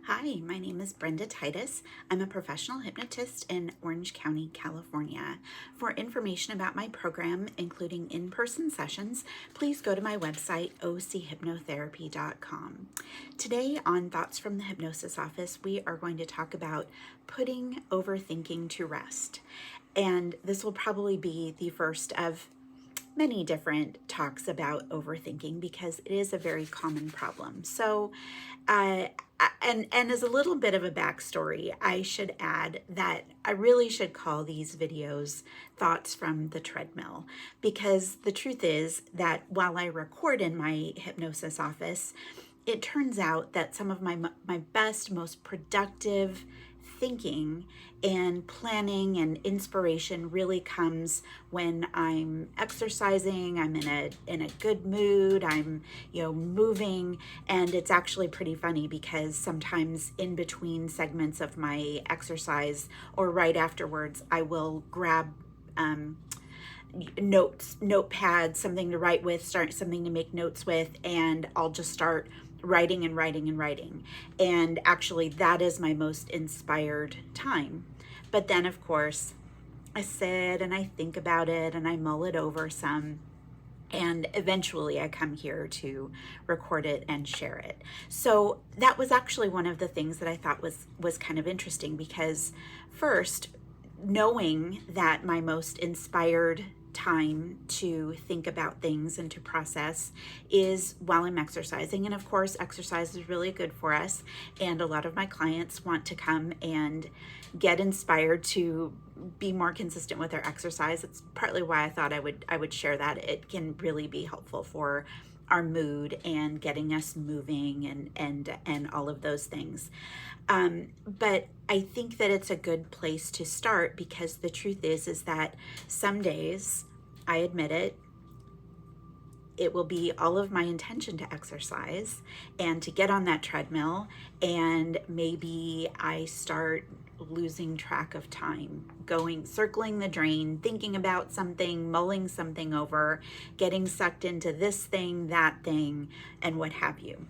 Hi, my name is Brenda Titus. I'm a professional hypnotist in Orange County, California. For information about my program, including in-person sessions, please go to my website, ochypnotherapy.com. Today on Thoughts from the Hypnosis Office, we are going to talk about putting overthinking to rest. And this will probably be the first of many different talks about overthinking because it is a very common problem. So, uh, and as a little bit of a backstory, I should add that I really should call these videos Thoughts from the Treadmill, because the truth is that while I record in my hypnosis office, it turns out that some of my best, most productive thinking and planning and inspiration really comes when I'm exercising, I'm in a good mood, I'm moving. And it's actually pretty funny because sometimes in between segments of my exercise or right afterwards, I will grab notepads, something to write with, start something to make notes with, and I'll just start writing and writing and writing. And actually, that is my most inspired time. But then, of course, I sit and I think about it and I mull it over some. And eventually I come here to record it and share it. So that was actually one of the things that I thought was kind of interesting, because first, knowing that my most inspired time to think about things and to process is while I'm exercising. And of course, exercise is really good for us. And a lot of my clients want to come and get inspired to be more consistent with their exercise. It's partly why I thought I would share that. It can really be helpful for our mood and getting us moving and all of those things. But I think that it's a good place to start, because the truth is that some days, I admit it will be all of my intention to exercise and to get on that treadmill, and maybe I start losing track of time, circling the drain, thinking about something, mulling something over, getting sucked into this thing, that thing, and what have you.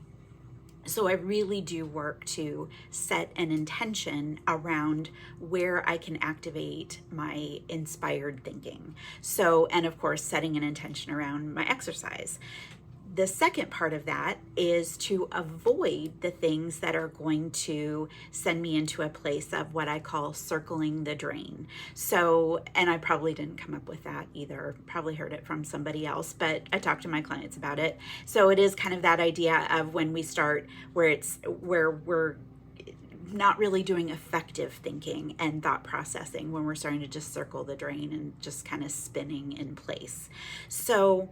So I really do work to set an intention around where I can activate my inspired thinking. So, and of course, setting an intention around my exercise. The second part of that is to avoid the things that are going to send me into a place of what I call circling the drain. So, and I probably didn't come up with that either, probably heard it from somebody else, but I talked to my clients about it. So it is kind of that idea of when we start where we're not really doing effective thinking and thought processing, when we're starting to just circle the drain and just kind of spinning in place. So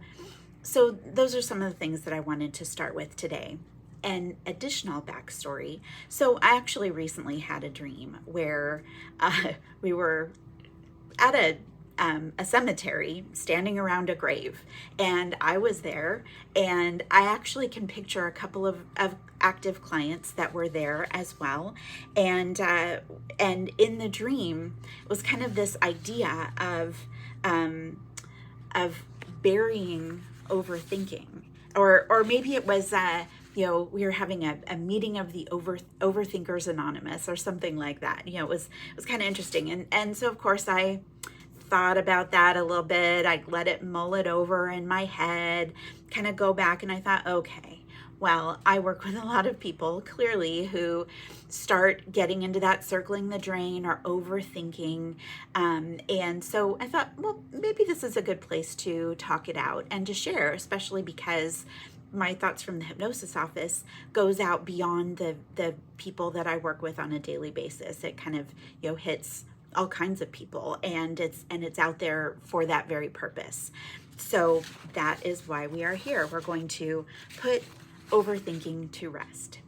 those are some of the things that I wanted to start with today. An additional backstory. So I actually recently had a dream where we were at a cemetery standing around a grave, and I was there, and I actually can picture a couple of active clients that were there as well. And in the dream, it was kind of this idea of burying overthinking, or maybe it was we were having a meeting of the overthinkers anonymous or something like that. It was kind of interesting, and so of course I thought about that a little bit. I let it mull it over in my head, kind of go back, and I thought, okay, well, I work with a lot of people clearly who start getting into that circling the drain or overthinking. And so I thought, well, maybe this is a good place to talk it out and to share, especially because my Thoughts from the Hypnosis Office goes out beyond the people that I work with on a daily basis. It kind of, hits all kinds of people, and it's out there for that very purpose. So that is why we are here. We're going to put overthinking to rest.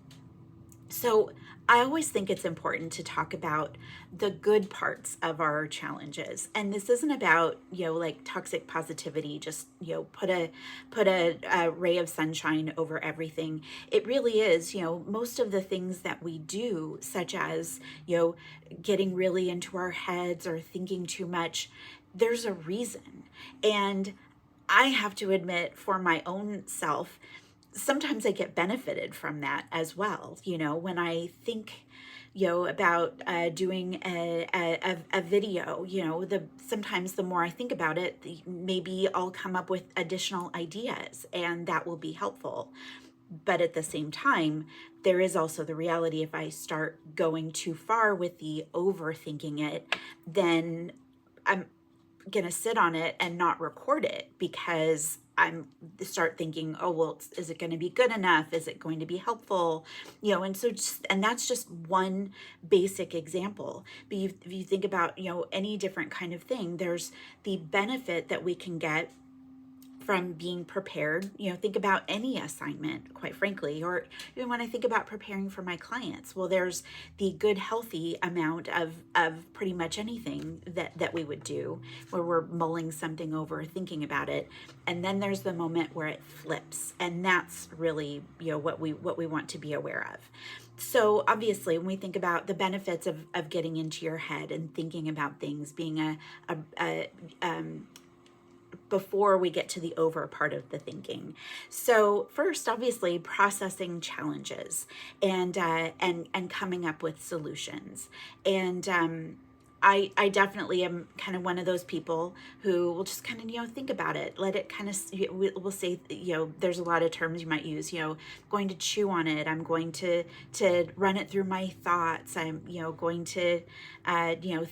So I always think it's important to talk about the good parts of our challenges. And this isn't about, like toxic positivity, just, put a ray of sunshine over everything. It really is, most of the things that we do, such as, getting really into our heads or thinking too much, there's a reason. And I have to admit, for my own self, sometimes I get benefited from that as well. When I think, about doing a video, sometimes the more I think about it, maybe I'll come up with additional ideas, and that will be helpful. But at the same time, there is also the reality, if I start going too far with the overthinking it, then I'm gonna sit on it and not record it, because I'm start thinking, oh well, is it going to be good enough? Is it going to be helpful? And so and that's just one basic example. But if you think about, any different kind of thing, there's the benefit that we can get from being prepared. Think about any assignment, quite frankly, or even when I think about preparing for my clients. Well, there's the good, healthy amount of pretty much anything that we would do, where we're mulling something over, thinking about it. And then there's the moment where it flips. And that's really, what we want to be aware of. So obviously, when we think about the benefits of getting into your head and thinking about things, being before we get to the over part of the thinking. So first, obviously, processing challenges and coming up with solutions. And I definitely am kind of one of those people who will just kind of, think about it, let it kind of, we'll say, there's a lot of terms you might use, going to chew on it. I'm going to run it through my thoughts. I'm, going to,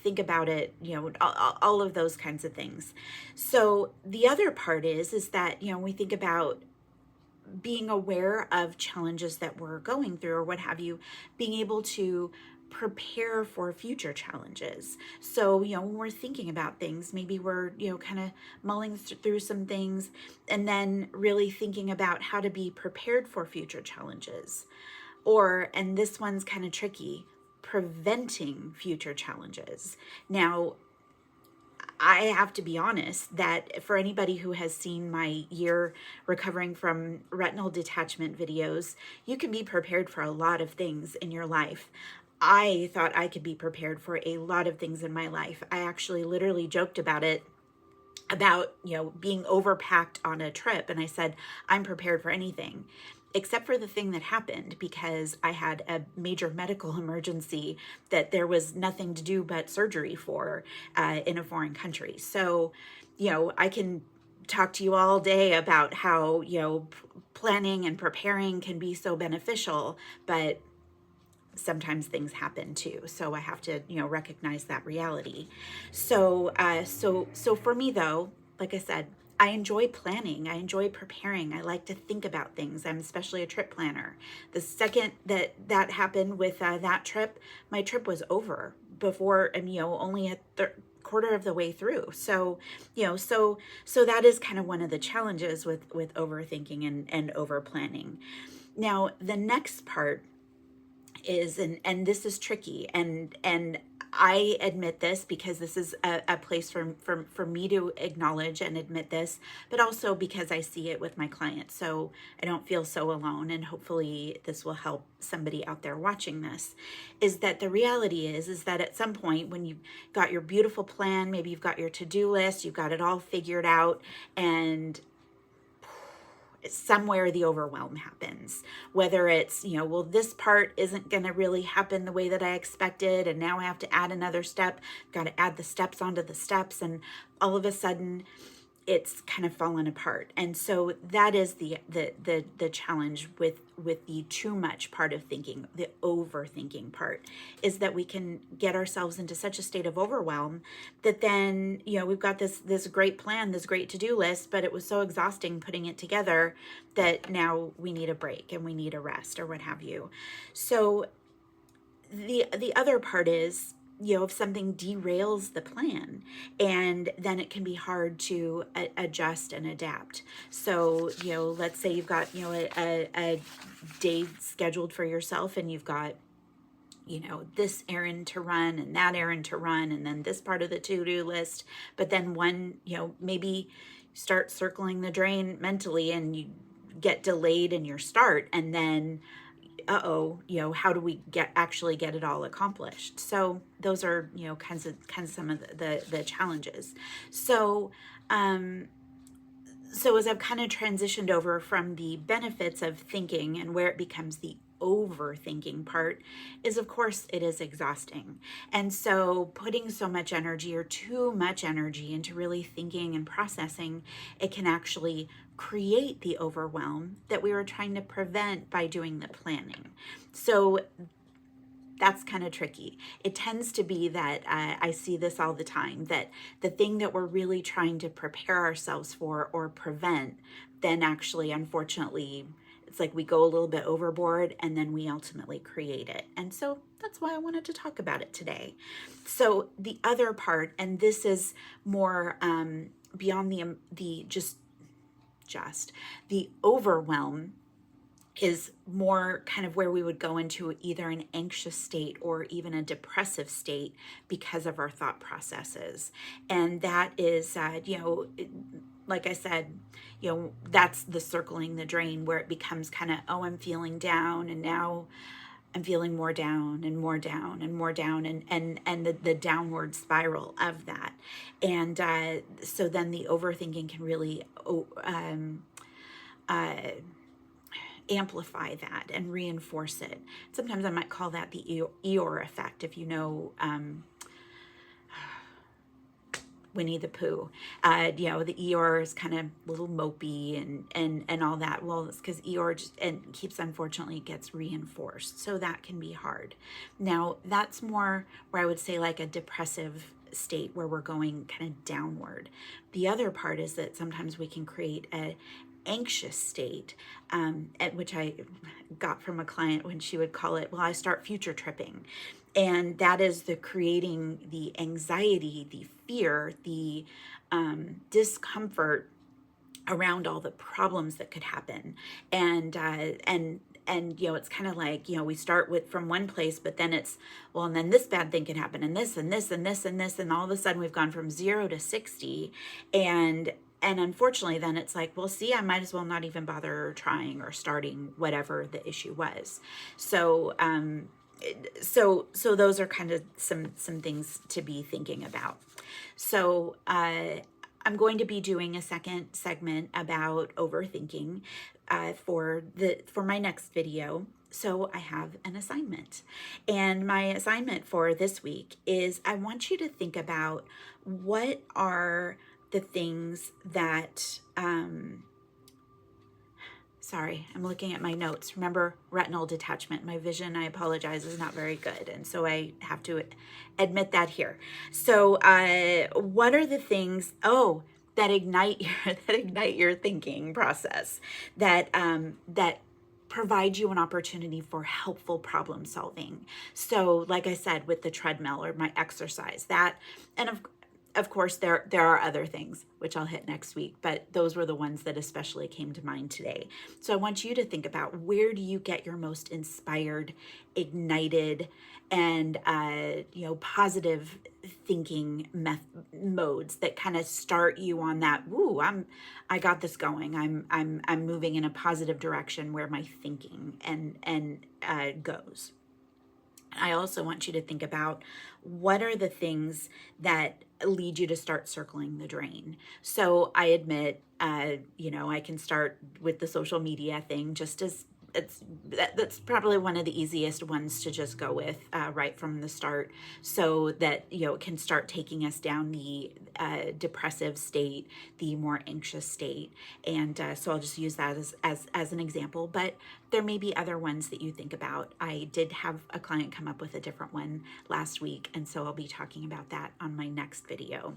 think about it, all of those kinds of things. So the other part is that, we think about being aware of challenges that we're going through or what have you, being able to prepare for future challenges. So, when we're thinking about things, maybe we're, kind of mulling through some things, and then really thinking about how to be prepared for future challenges. Or, and this one's kind of tricky, preventing future challenges. Now, I have to be honest that for anybody who has seen my year recovering from retinal detachment videos, you can be prepared for a lot of things in your life. I thought I could be prepared for a lot of things in my life. I actually literally joked about it, about, being overpacked on a trip. And I said, I'm prepared for anything except for the thing that happened, because I had a major medical emergency that there was nothing to do but surgery for in a foreign country. So, I can talk to you all day about how, planning and preparing can be so beneficial, but sometimes things happen too. So I have to, recognize that reality. So for me though, like I said, I enjoy planning. I enjoy preparing. I like to think about things. I'm especially a trip planner. The second that happened with that trip, my trip was over before, and only a quarter of the way through. So, so that is kind of one of the challenges with overthinking and over planning. Now, the next part is, and this is tricky, and I admit this because this is a place for me to acknowledge and admit this, but also because I see it with my clients, so I don't feel so alone, and hopefully this will help somebody out there watching this, is that the reality is that at some point when you've got your beautiful plan, maybe you've got your to-do list, you've got it all figured out, and somewhere the overwhelm happens, whether it's, well, this part isn't going to really happen the way that I expected, and now I have to add another step, got to add the steps onto the steps, and all of a sudden it's kind of fallen apart. And so that is the challenge with the too much part of thinking, the overthinking part, is that we can get ourselves into such a state of overwhelm that then, we've got this great plan, this great to-do list, but it was so exhausting putting it together that now we need a break and we need a rest or what have you. So the other part is, if something derails the plan, and then it can be hard to adjust and adapt. So, let's say you've got, a day scheduled for yourself, and you've got, this errand to run and that errand to run, and then this part of the to-do list, but then one, maybe start circling the drain mentally and you get delayed in your start, and then how do we actually get it all accomplished? So those are, kinds of some of the challenges. So, So as I've kind of transitioned over from the benefits of thinking and where it becomes the overthinking part is, of course, it is exhausting. And so putting so much energy or too much energy into really thinking and processing, it can actually create the overwhelm that we were trying to prevent by doing the planning. So that's kind of tricky. It tends to be that I see this all the time, that the thing that we're really trying to prepare ourselves for or prevent, then actually, unfortunately, it's like we go a little bit overboard and then we ultimately create it. And so that's why I wanted to talk about it today. So the other part, and this is more beyond the just the overwhelm, is more kind of where we would go into either an anxious state or even a depressive state because of our thought processes. And that is, like I said, that's the circling the drain, where it becomes kind of, oh, I'm feeling down, and now I'm feeling more down and more down and more down, and the downward spiral of that. And so then the overthinking can really amplify that and reinforce it. Sometimes I might call that the Eeyore effect, if you know Winnie the Pooh. The Eeyore is kind of a little mopey and all that. Well, it's because Eeyore unfortunately gets reinforced. So that can be hard. Now, that's more where I would say like a depressive state, where we're going kind of downward. The other part is that sometimes we can create a anxious state, at which I got from a client when she would call it, well, I start future tripping. And that is the creating the anxiety, the fear, the discomfort around all the problems that could happen. And it's kind of like, we start with from one place, but then it's, well, and then this bad thing can happen, and this and this and this and this, and all of a sudden we've gone from 0 to 60. And unfortunately, then it's like, well, see, I might as well not even bother trying or starting whatever the issue was. So those are kind of some things to be thinking about. So I'm going to be doing a second segment about overthinking for my next video. So I have an assignment. And my assignment for this week is, I want you to think about what are the things that, sorry, I'm looking at my notes. Remember, retinal detachment. My vision, I apologize, is not very good. And so I have to admit that here. So what are the things, that ignite your thinking process, that provide you an opportunity for helpful problem solving? So like I said, with the treadmill or my exercise, that, and of course, there are other things, which I'll hit next week, but those were the ones that especially came to mind today. So I want you to think about, where do you get your most inspired, ignited, and positive thinking modes that kind of start you on that, I got this going. I'm moving in a positive direction where my thinking and goes. I also want you to think about, what are the things that lead you to start circling the drain. So I admit, I can start with the social media thing, just as that's probably one of the easiest ones to just go with right from the start, so that it can start taking us down the depressive state, the more anxious state. And so I'll just use that as an example, but there may be other ones that you think about. I did have a client come up with a different one last week, and so I'll be talking about that on my next video.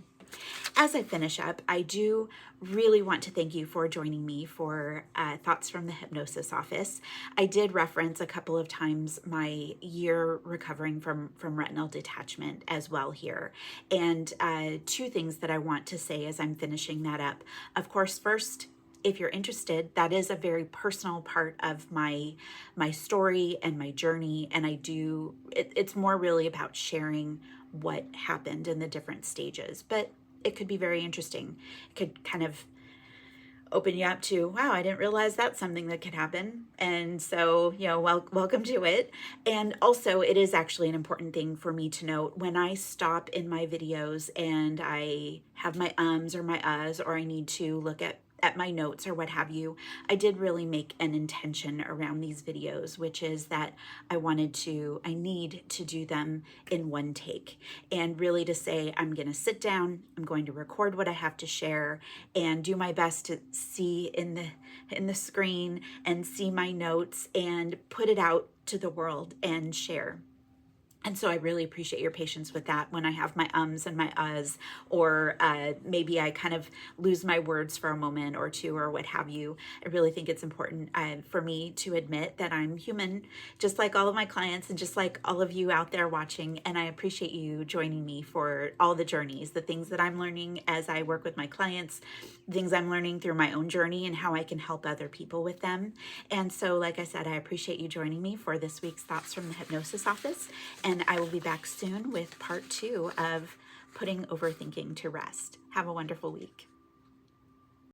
As I finish up, I do really want to thank you for joining me for Thoughts from the Hypnosis Office. I did reference a couple of times my year recovering from retinal detachment as well here. And two things that I want to say as I'm finishing that up. Of course, first, if you're interested, that is a very personal part of my story and my journey. And it's more really about sharing what happened in the different stages, but it could be very interesting. It could kind of open you up to, wow, I didn't realize that's something that could happen. And so, welcome to it. And also, it is actually an important thing for me to note when I stop in my videos and I have my ums or my uhs, or I need to look at at my notes or what have you, I did really make an intention around these videos, which is that I need to do them in one take, and really to say, I'm going to sit down, I'm going to record what I have to share and do my best to see in the screen and see my notes and put it out to the world and share. And so I really appreciate your patience with that when I have my ums and my uhs, or maybe I kind of lose my words for a moment or two or what have you. I really think it's important for me to admit that I'm human, just like all of my clients and just like all of you out there watching. And I appreciate you joining me for all the journeys, the things that I'm learning as I work with my clients, things I'm learning through my own journey and how I can help other people with them. And so, like I said, I appreciate you joining me for this week's Thoughts from the Hypnosis Office. And I will be back soon with part 2 of putting overthinking to rest. Have a wonderful week.